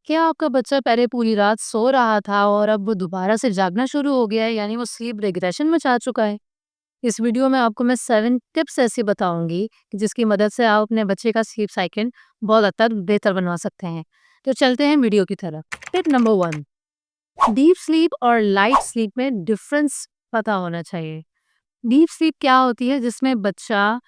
क्या आपका बच्चा पहले पूरी रात सो रहा था और अब वो दोबारा से जागना शुरू हो गया है, यानी वो स्लीप रिग्रेशन में जा चुका है? इस वीडियो में आपको मैं 7 टिप्स ऐसी बताऊंगी कि जिसकी मदद से आप अपने बच्चे का स्लीप साइकिल बहुत हद तक बेहतर बनवा सकते हैं। तो चलते हैं वीडियो की तरफ। टिप नंबर 1, डीप स्लीप और लाइट स्लीप में डिफरेंस पता होना चाहिए। डीप स्लीप क्या होती है? जिसमें बच्चा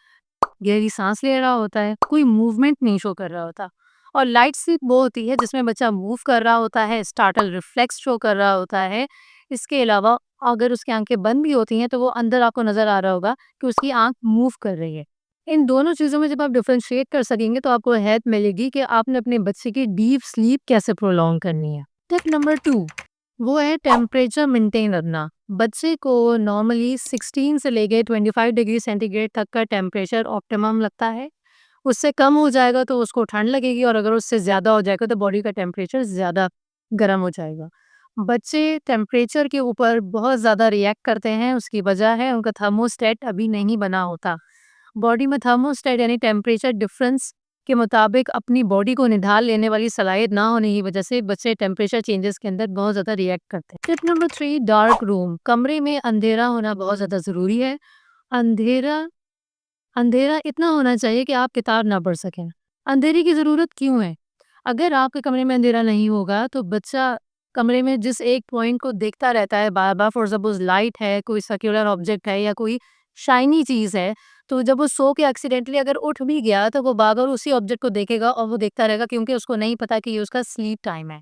गहरी सांस ले रहा होता है, कोई मूवमेंट नहीं शो कर रहा होता। और लाइट स्लीप वो होती है जिसमें बच्चा मूव कर रहा होता है, स्टार्टल रिफ्लेक्स शो कर रहा होता है। इसके अलावा अगर उसकी आंखें बंद भी होती हैं तो वो अंदर आपको नजर आ रहा होगा कि उसकी आंख मूव कर रही है। इन दोनों चीज़ों में जब आप डिफरेंशिएट कर सकेंगे तो आपको हेल्प मिलेगी कि आपने अपने बच्चे की डीप स्लीप कैसे प्रोलॉन्ग करनी है। टिप नंबर 2, वो है टेम्परेचर मेंटेन रखना। बच्चे को नॉर्मली 16 से लेके 25 डिग्री सेंटीग्रेड तक का टेम्परेचर ऑप्टिमम लगता है। उससे कम हो जाएगा तो उसको ठंड लगेगी और अगर उससे ज़्यादा हो जाएगा तो बॉडी का टेम्परेचर ज़्यादा गर्म हो जाएगा। बच्चे टेम्परेचर के ऊपर बहुत ज़्यादा रिएक्ट करते हैं, उसकी वजह है उनका थर्मोस्टेट अभी नहीं बना होता। बॉडी में थर्मोस्टेट यानी टेम्परेचर डिफरेंस के मुताबिक अपनी बॉडी को निढाल लेने वाली सलाहियत ना होने की वजह से बच्चे टेम्परेचर चेंजेस के अंदर बहुत ज़्यादा रिएक्ट करते हैं। Tip number 3, dark room. कमरे में अंधेरा होना बहुत ज़्यादा ज़रूरी है। अंधेरा अंधेरा इतना होना चाहिए कि आप किताब ना पढ़ सकें। अंधेरे की ज़रूरत क्यों है? अगर आपके कमरे में अंधेरा नहीं होगा तो बच्चा कमरे में जिस एक पॉइंट को देखता रहता है बार-बार, फॉर सपोज़ लाइट है, कोई सर्कुलर ऑब्जेक्ट है या कोई शाइनी चीज़ है, तो जब वो सो के एक्सीडेंटली अगर उठ भी गया तो वो बार-बार उसी ऑब्जेक्ट को देखेगा और वो देखता रहेगा क्योंकि उसको नहीं पता कि ये उसका स्लीप टाइम है।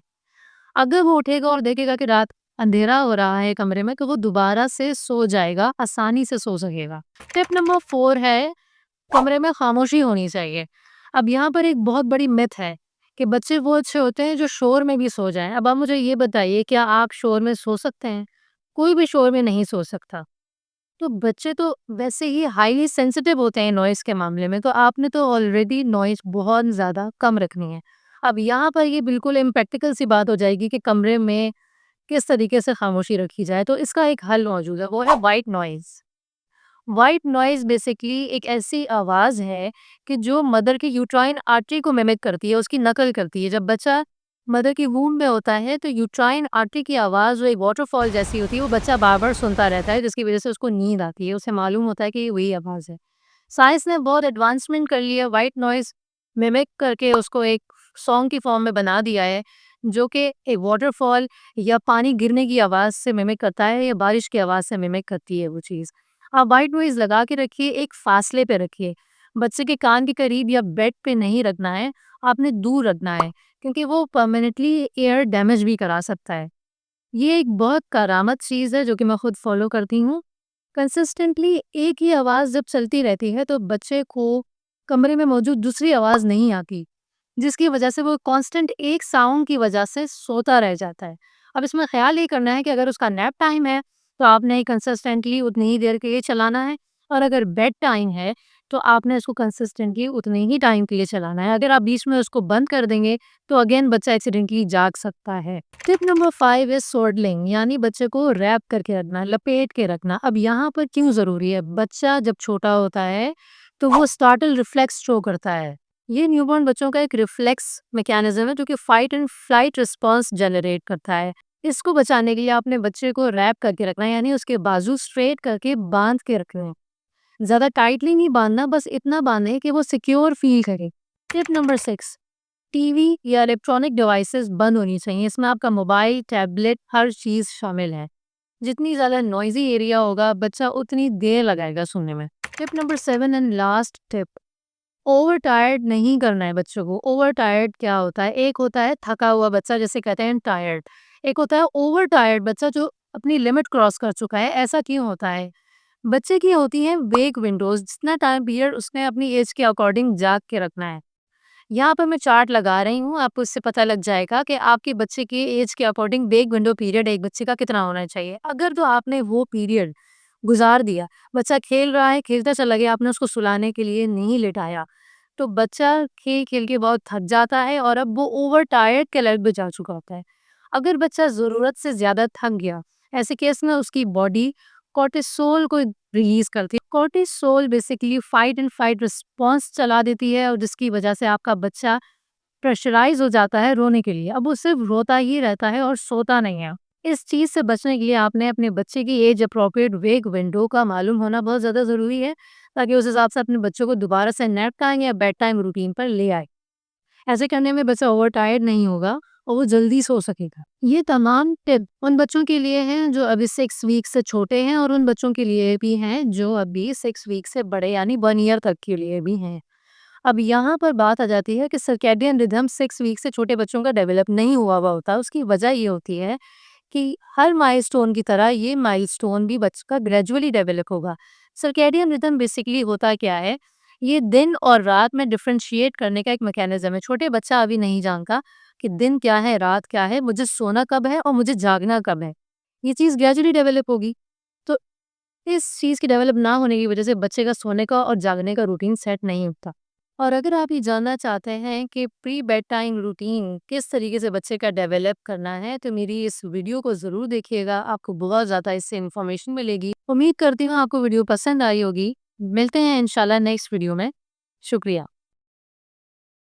अगर वो उठेगा और देखेगा कि रात अंधेरा हो रहा है कमरे में, तो वो दोबारा से सो जाएगा, आसानी से सो सकेगा। टिप नंबर 4 है, कमरे में खामोशी होनी चाहिए। अब यहाँ पर एक बहुत बड़ी मिथ है कि बच्चे वो अच्छे होते हैं जो शोर में भी सो जाएँ। अब आप मुझे ये बताइए, क्या आप शोर में सो सकते हैं? कोई भी शोर में नहीं सो सकता। तो बच्चे तो वैसे ही हाईली सेंसिटिव होते हैं नॉइज़ के मामले में, तो आपने तो ऑलरेडी नॉइज़ बहुत ज़्यादा कम रखनी है। अब यहाँ पर ये बिल्कुल इम्प्रैक्टिकल सी बात हो जाएगी कि कमरे में किस तरीके से खामोशी रखी जाए, तो इसका एक हल मौजूद है, वो है white noise. White noise basically एक ऐसी आवाज़ है कि जो मदर की यूट्राइन आर्टरी को मिमिक करती है, उसकी नकल करती है। जब बच्चा मदर की वूम्ब में होता है तो यूट्राइन आर्टरी की आवाज़ जो एक वॉटरफॉल जैसी होती है, वो बच्चा बार-बार सुनता रहता है, जिसकी वज़ह से उसको नींद आती है। उसे मालूम होता है कि ये वही आवाज़ है। साइंस ने बहुत एडवांसमेंट कर लिया, व्हाइट नॉइज़ मिमिक करके उसको एक सॉन्ग की फॉर्म में बना दिया है, जो कि एक वॉटरफॉल या पानी गिरने की आवाज़ से मिमिक करता है या बारिश की आवाज़ से मिमिक करती है वो चीज़। आप व्हाइट नॉइज़ लगा के रखिए, एक फ़ासले पे रखिए। बच्चे के कान के करीब या बेड पे नहीं रखना है, आपने दूर रखना है, क्योंकि वो परमानेंटली ईयर डैमेज भी करा सकता है। ये एक बहुत करामत चीज़ है जो कि मैं खुद फ़ॉलो करती हूँ। कंसिस्टेंटली एक ही आवाज़ जब चलती रहती है तो बच्चे को कमरे में मौजूद दूसरी आवाज़ नहीं आती, जिसकी वजह से वो कांस्टेंट एक साउंड की वजह से सोता रह जाता है। अब इसमें ख़्याल ये करना है कि अगर उसका नैप टाइम है, तो आपने कंसिस्टेंटली उतनी ही देर के लिए चलाना है और अगर बेड टाइम है, तो आपने इसको कंसिस्टेंटली उतने ही टाइम के लिए चलाना है। अगर आप बीच में उसको बंद कर देंगे, तो अगेन बच्चा एक्सीडेंटली जाग सकता है। टिप नंबर 5 इज़ स्वर्डलिंग, यानी बच्चे को रैप करके रखना, लपेट के रखना। अब यहाँ पर क्यों ज़रूरी है? बच्चा जब छोटा होता है, तो वो स्टार्टल रिफ्लेक्स शो करता है। ये न्यूबॉर्न बच्चों का एक रिफ्लेक्स मैकेनिज्म है जो कि fight and flight response generate करता है। इसको बचाने के लिए आपने बच्चे को रैप करके रखना है, यानी उसके बाजू स्ट्रेट करके बांध के रखने हैं। ज़्यादा टाइटली नहीं बांधना, बस इतना बांधे कि वो सिक्योर फील करे। टिप नंबर 6, टीवी या इलेक्ट्रॉनिक डिवाइसेस बंद होनी चाहिए। इसमें आपका मोबाइल, टैबलेट, हर चीज़ शामिल है। जितनी ज़्यादा नॉइज़ी एरिया होगा, बच्चा उतनी देर लगाएगा सोने में। Tip number 7 and last tip, over tired नहीं करना है बच्चों को। ओवर टायर्ड क्या होता है? एक होता है थका हुआ बच्चा, जिसे कहते हैं टायर्ड। एक होता है ओवर टायर्ड बच्चा जो अपनी लिमिट क्रॉस कर चुका है। ऐसा क्यों होता है? बच्चे की होती है वेक विंडोज़, जितना टाइम पीरियड उसने अपनी एज के अकॉर्डिंग जाग के रखना है। यहाँ पर मैं चार्ट लगा रही हूँ, आपको इससे पता लग जाएगा कि आपके बच्चे की एज के अकॉर्डिंग वेक विंडो पीरियड एक बच्चे का कितना होना चाहिए। अगर तो आपने वो पीरियड गुजार दिया, बच्चा खेल रहा है, खेलता चला गया, आपने उसको सुलाने के लिए नहीं लिटाया, तो बच्चा खेल-खेल के बहुत थक जाता है और अब वो ओवर टायर्ड के लेवल पे जा चुका होता है। अगर बच्चा ज़रूरत से ज़्यादा थक गया, ऐसे केस में उसकी बॉडी कॉर्टिसोल को रिलीज़ करती है। Cortisol basically fight and flight response चला देती है और जिसकी वजह से आपका बच्चा प्रेशराइज़ हो जाता है रोने के लिए। अब वो सिर्फ़ रोता ही रहता है और सोता नहीं है। इस चीज़ से बचने के लिए आपने अपने बच्चे की एज अप्रोप्रिएट वेक विंडो का मालूम होना बहुत ज़्यादा ज़रूरी है, ताकि उस हिसाब से अपने बच्चों को दोबारा से नैप टाइम या बेड टाइम रूटीन पर ले आए। ऐसे करने में बच्चा ओवर टायर्ड नहीं होगा और वो जल्दी सो सकेगा। ये तमाम टिप उन बच्चों के लिए हैं जो अभी 6 वीक से छोटे हैं और उन बच्चों के लिए भी हैं जो अभी 6 वीक से बड़े यानी 1 ईयर तक के लिए भी हैं। अब यहाँ पर बात आ जाती है कि सर्कैडियन रिदम 6 वीक से छोटे बच्चों का डेवलप नहीं हुआ होता। उसकी वजह ये होती है कि हर माइलस्टोन की तरह ये माइलस्टोन भी बच्चे का ग्रेजुअली डेवलप होगा। सर्कैडियन रिदम बेसिकली होता क्या है, ये दिन और रात में डिफरेंशिएट करने का एक मैकेनिज्म है। छोटे बच्चा अभी नहीं जानता कि दिन क्या है, रात क्या है, मुझे सोना कब है और मुझे जागना कब है। ये चीज़ ग्रेजुअली डेवलप होगी। तो इस चीज़ के डेवलप ना होने की वजह से बच्चे का सोने का और जागने का रूटीन सेट नहीं होता। और अगर आप ये जानना चाहते हैं कि प्री बेड टाइम रूटीन किस तरीके से बच्चे का डेवलप करना है, तो मेरी इस वीडियो को ज़रूर देखिएगा। आपको बहुत ज़्यादा इससे इन्फॉर्मेशन मिलेगी। उम्मीद करती हूँ आपको वीडियो पसंद आई होगी। मिलते हैं इंशाल्लाह नेक्स्ट वीडियो में। शुक्रिया।